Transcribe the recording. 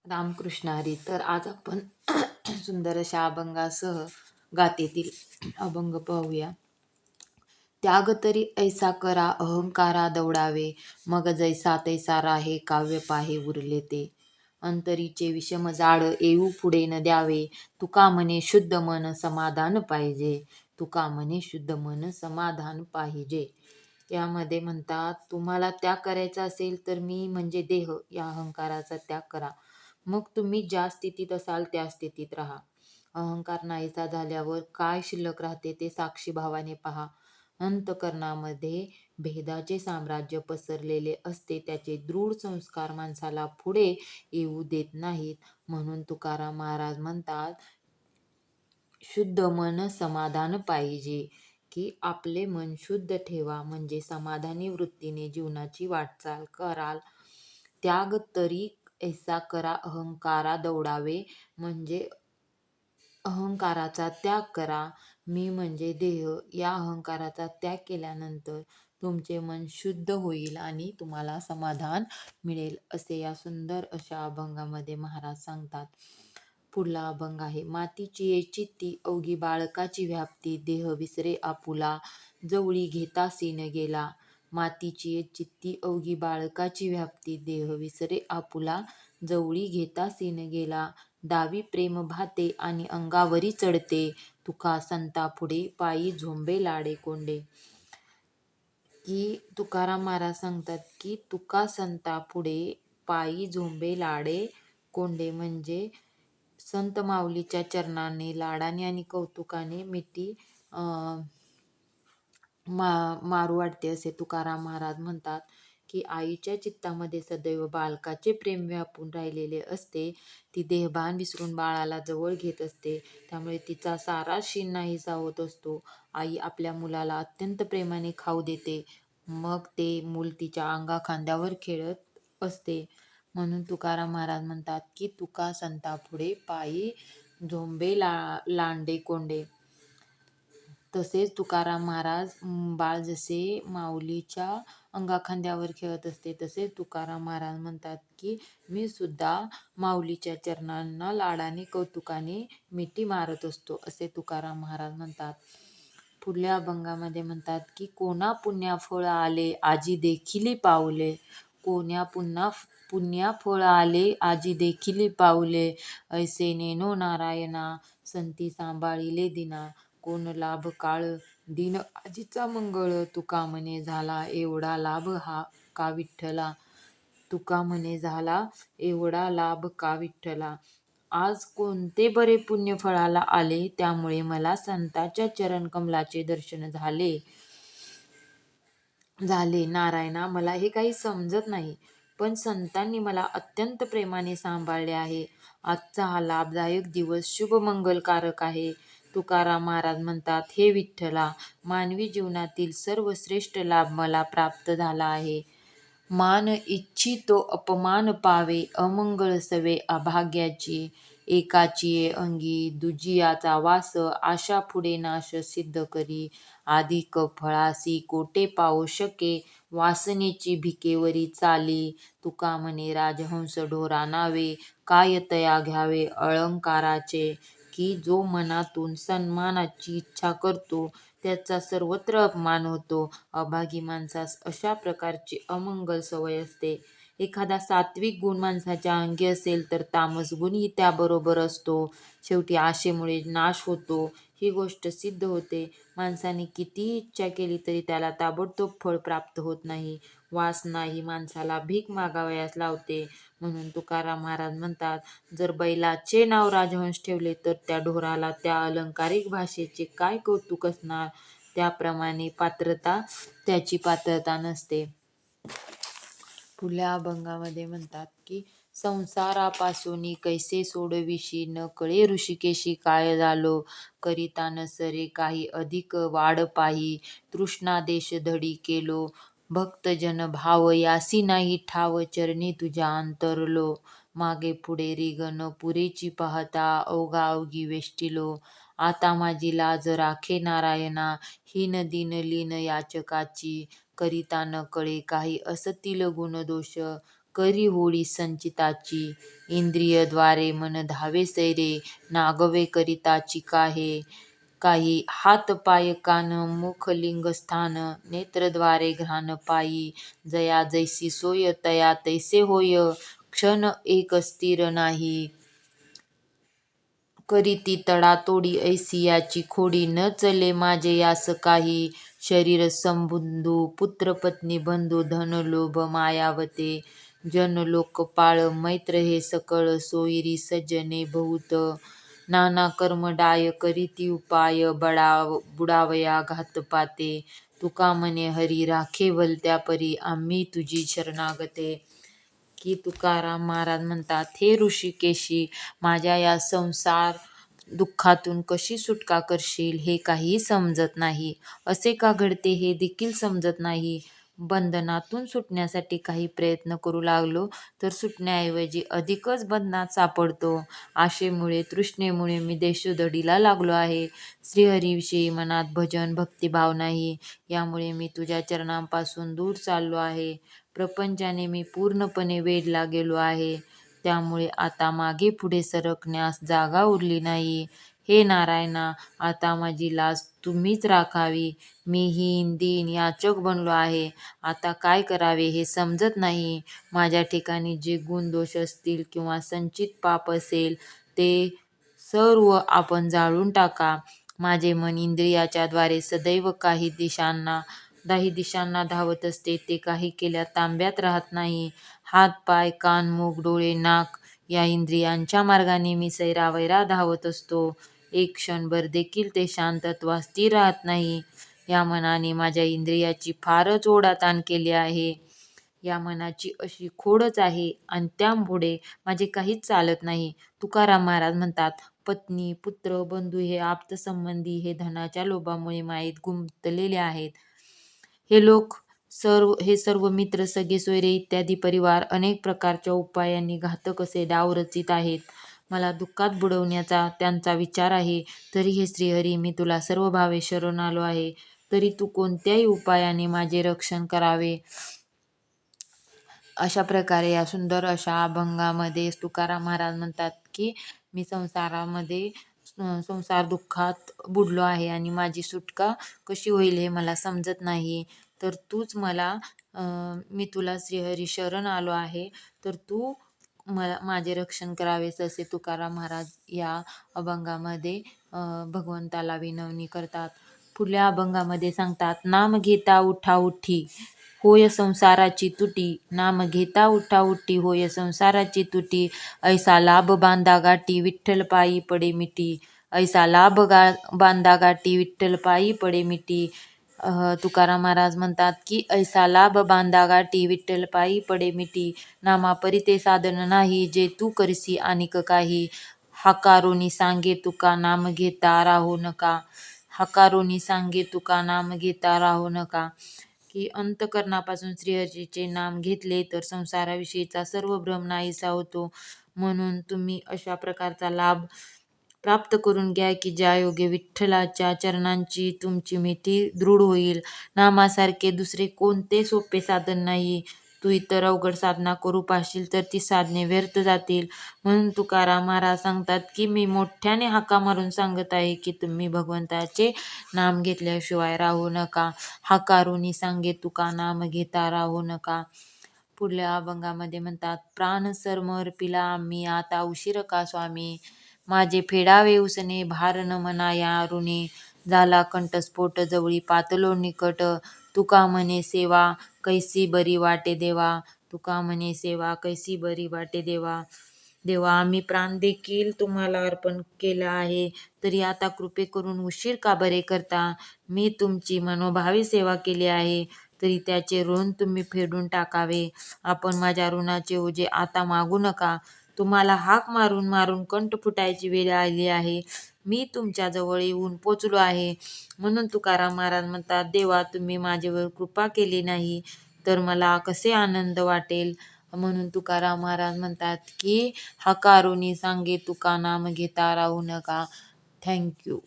रामकृष्ण हरी. तर आज आपण सुंदर अशा अभंगासह गातेतील अभंग पाहूया. त्याग तरी ऐसा करा अहंकारा दौडावे, मग जैसा तैसा राहे काव्य पाहे उरले ते. अंतरीचे विषम जाड येऊ पुढे न द्यावे, तुका म्हणे शुद्ध मन समाधान पाहिजे. तुका म्हणे शुद्ध मन समाधान पाहिजे. यामध्ये म्हणतात, तुम्हाला त्याग करायचा असेल तर मी म्हणजे देह या अहंकाराचा त्याग करा. मग तुम्ही ज्या स्थितीत असाल त्या स्थितीत राहा. अहंकार नाहीसा झाल्यावर काय शिल्लक राहते ते साक्षी भावाने पहा. अंतःकरणामध्ये भेदाचे साम्राज्य पसरलेले असते. त्याचे दृढ संस्कार माणसाला पुढे येऊ देत नाहीत. म्हणून तुकाराम महाराज म्हणतात, शुद्ध मन समाधान पाहिजे, की आपले मन शुद्ध ठेवा, म्हणजे समाधानी वृत्तीने जीवनाची वाटचाल कराल. त्याग तरी ऐसा करा अहंकारा दौडावे, म्हणजे अहंकाराचा त्याग करा. मी म्हणजे देह या अहंकाराचा त्याग केल्यानंतर तुमचे मन शुद्ध होईल आणि तुम्हाला समाधान मिळेल, असे या सुंदर अशा अभंगामध्ये महाराज सांगतात. पुढला अभंग आहे. मातीची ये चित्ती अवघी बाळकाची व्याप्ती, देह विसरे आपुला जवळी घेता सीन गेला. मातीची ये चित्ती अवघी बाळकाची व्याप्ती, देह विसरे आपुला जवळी घेता सीन गेला. दावी प्रेम भाते आणि अंगावरी चढते, तुका संता पुढे पायी झोंबे लाडे कोंडे. की तुकाराम महाराज सांगतात की तुका संता पुढे पायी झोंबे लाडे कोंडे, म्हणजे संत माऊलीच्या चरणाने लाडाने आणि कौतुकाने मिठी मारू वाटते, असे तुकाराम महाराज म्हणतात. की आईच्या चित्तामध्ये सदैव बालकाचे प्रेम व्यापून राहिलेले असते. ती देहभान विसरून बाळाला जवळ घेत असते, त्यामुळे तिचा सारा शीण नाहीसा होत असतो. आई आपल्या मुलाला अत्यंत प्रेमाने खाऊ देते, मग ते मूल तिच्या अंगाखांद्यावर खेळत असते. म्हणून तुकाराम महाराज म्हणतात की तुका संता पुढे पायी झोंबे लांडे कोंडे. तसेच तुकाराम महाराज बाळ जसे माऊलीच्या अंगाखांद्यावर खेळत असते, तसेच तुकाराम महाराज म्हणतात की मी सुद्धा माऊलीच्या चरणांना लाडाने कौतुकाने मिठी मारत असतो, असे तुकाराम महाराज म्हणतात. पुढल्या अभंगामध्ये म्हणतात की कोणा पुण्या फळ आले आजी देखिली पावले, कोण्या पुण्या फळ आले आजी देखिली पावले, ऐसे नेनो नारायणा संती सांभाळिले दिना. कोण लाभ काळ दिन आजीचा मंगळ, तुका म्हणे झाला एवढा लाभ हा का विठ्ठला. तुका म्हणे झाला एवढा लाभ का विठ्ठला. आज कोणते बरे पुण्य फळाला आले, त्यामुळे मला संतांच्या चरण कमलाचे दर्शन झाले. नारायणा, मला हे काही समजत नाही, पण संतांनी मला अत्यंत प्रेमाने सांभाळले आहे. आजचा हा लाभदायक दिवस शुभ मंगलकारक आहे. तुकाराम महाराज म्हणतात, हे विठ्ठला, मानवी जीवनातील सर्व श्रेष्ठ लाभ मला प्राप्त झाला आहे. मान इच्छितो अपमान पावे, अमंगळ सवे अभाग्याची. एकाची ये अंगी दुजियाचा वास, आशा पुढे नाश सिद्ध करी. अधिक फळासी कोटे पावू शके, वासनेची भिकेवरी चाली. तुका म्हणे राजहंस ढोरा नावे, काय तया घ्यावे अलंकाराचे. की जो मनातून सन्मानाची इच्छा करतो, त्याचा सर्वत्र अपमान होतो. अभागी माणसास अशा प्रकारची अमंगल सवय असते. एखादा सात्विक गुण माणसाच्या अंगी असेल तर तामस गुणही त्याबरोबर असतो. शेवटी आशेमुळे नाश होतो, ही गोष्ट सिद्ध होते. माणसाने कितीही इच्छा केली तरी त्याला ताबडतोब फळ प्राप्त होत नाही. वासना ही माणसाला भीक मागावयास लावते. म्हणून तुकाराम महाराज म्हणतात, जर बैलाचे नाव राजहंस ठेवले तर त्या ढोराला त्या अलंकारिक भाषेचे काय कौतुक असणार. त्याप्रमाणे त्याची पात्रता नसते. पुढल्या अभंगामध्ये म्हणतात की संसारापासून कैसे सोडविशी, न कळे ऋषिकेशी काय झालो. करिता नसरे काही अधिक वाढ पाही, तृष्णा देश धडी केलो. भक्तजन भाव यासी नाही ठाव, चरणी तुझ्या अंतरलो. मागे पुढे रिगन पुरेची पाहता, अवघाअवघी वेष्टिलो. आता माझी लाज राखे नारायणा, हीन दीन लीन याचकाची. करिता न कळे काही असतील गुण दोष, करी होळी संचिताची. इंद्रियद्वारे मन धावे सैरे, नागवे करिताची काही. हात पाय कान मुख लिंग स्थान, नेत्रद्वारे घ्राण पायी. जया जैसी सोय तया तैसे होय, क्षण एक स्थिर नाही. करीती तडातोडी ऐसी याची खोडी, न चले माझे यास काही. शरीर संबंधू पुत्र पत्नी बंधू, धन लोभ मायावते. जन लोकपाळ मैत्र हे सकळ, सोयरी सज्जने बहुत. नाना कर्म डाय करीती उपाय, बुडावया घातपाते. तुका म्हणे हरी राखे भलत्या परी, आम्ही तुझी शरणागते. की तुकाराम महाराज म्हणतात, हे ऋषिकेशी, माझ्या या संसार दुःखातून कशी सुटका करशील हे काही समजत नाही. असे का घडते हे देखील समजत नाही. बंधनातून सुटण्यासाठी काही प्रयत्न करू लागलो तर सुटण्याऐवजी अधिकच बंधनात सापडतो. आशेमुळे तृष्णेमुळे मी देशोधडीला लागलो आहे. श्रीहरीविषयी मनात भजन भक्तिभाव नाही. यामुळे मी तुझ्या चरणांपासून दूर चाललो आहे. प्रपंचाने मी पूर्णपणे वेढला गेलो आहे. त्यामुळे आता मागे पुढे सरकण्यास जागा उरली नाही. हे नारायणा, आता माझी लाज तुम्हीच राखावी. मी दीन याचक बनलो आहे. आता काय करावे हे समजत नाही. माझ्या ठिकाणी जे गुण दोष असतील किंवा संचित पाप असेल ते सर्व आपण जाळून टाका. माझे मन इंद्रियाच्या द्वारे सदैव काही दिशांना धावत असते. ते काही केल्या तांब्यात राहत नाही. हात पाय कान मूग डोळे नाक या इंद्रियांच्या मार्गाने मी सैरावैरा धावत असतो. एक क्षणभर देखील ते शांतत्वात स्थिर राहत नाही. या मनाने माझ्या इंद्रियाची फारच ओढाताण केली आहे. या मनाची अशी खोडच आहे आणि त्यामुळे माझे काहीच चालत नाही. तुकाराम महाराज म्हणतात, पत्नी पुत्र बंधू हे आप्तसंबंधी हे धनाच्या लोभामुळे मायेत गुंतलेले आहेत. हे सर्व मित्र सगळे सोयरे इत्यादी परिवार अनेक प्रकारच्या उपायांनी घातक असे डाव रचित आहेत. मला दुःखात बुडवण्याचा त्यांचा विचार आहे. तरी हे श्रीहरी, मी तुला सर्व भावे शरण आलो आहे. तरी तू कोणत्याही उपायाने माझे रक्षण करावे. अशा प्रकारे या सुंदर अशा अभंगामध्ये तुकाराम महाराज म्हणतात की मी संसार दुःखात बुडलो आहे आणि माझी सुटका कशी होईल हे मला समजत नाही. तर तूच मला मी तुला श्रीहरी शरण आलो आहे, तर तू माझे रक्षण करावेस असे तुकाराम महाराज या अभंगामध्ये भगवंताला विनवणी करतात. पुढल्या अभंगामध्ये सांगतात, नाम घेता उठा उठी होय संसाराची तुटी. नाम घेता उठा उठी होय संसाराची तुटी. ऐसा लाभ बांधा गाठी विठ्ठल पायी पडे मिटी. ऐसा लाभ बांधा गाठी विठ्ठल पायी पडे मिटी. तुकाराम महाराज म्हणतात की ऐसा लाभ बांधा गाठी विठ्ठल पायी पडे मिटी. नामापरी ते साधन नाही, जे तू करसी अनिक काही. हाकारोनी सांगे तुका नाम घेता राहू नका. हाकारोनी सांगे तुका नाम घेता राहू नका. की अंतकरणापासून श्रीहरीचे नाम घेतले तर संसाराविषयीचा सर्व भ्रम नाहीसा होतो. म्हणून तुम्ही अशा प्रकारचा लाभ प्राप्त करून घ्या की ज्यायोगे विठ्ठलाच्या चरणांची तुमची मिठी दृढ होईल. नामासारखे दुसरे कोणते सोपे साधन नाही. तू इतर अवघड साधना करू पाहशील तर ती साधने व्यर्थ जातील. म्हणून तुकाराम महाराज सांगतात की मी मोठ्याने हाका मारून सांगत आहे की तुम्ही भगवंताचे नाम घेतल्याशिवाय राहू नका. हाकारोनी सांगे तुका नाम घेता राहू नका. पुढल्या अभंगामध्ये म्हणतात, प्राण समर्पिला आम्ही आता उशीर का स्वामी. माझे फेडावे उसने भार न मना या ऋणी. झाला कंठस्फोट जवळी पातलो निकट. तुका म्हणे सेवा कैसी बरी वाटे देवा. तुका म्हणे सेवा कैसी बरी वाटे देवा. देवा, आम्ही प्राण देखील तुम्हाला अर्पण केला आहे, तरी आता कृपे करून उशीर का बरे करता. मी तुमची मनोभावे सेवा केली आहे, तरी त्याचे ऋण तुम्ही फेडून टाकावे. आपण माझ्या ऋणाचे ओझे आता मागू नका. तुम्हाला हाक मारून मारून कंठ फुटायची वेळ आली आहे. मी तुमच्या जवळ येऊन पोचलो आहे. म्हणून तुकाराम महाराज म्हणतात, देवा, तुम्ही माझ्यावर कृपा केली नाही तर मला कसे आनंद वाटेल. म्हणून तुकाराम महाराज म्हणतात की हाकारोनी सांगे तुका नाम घेता राहू नका. थँक्यू.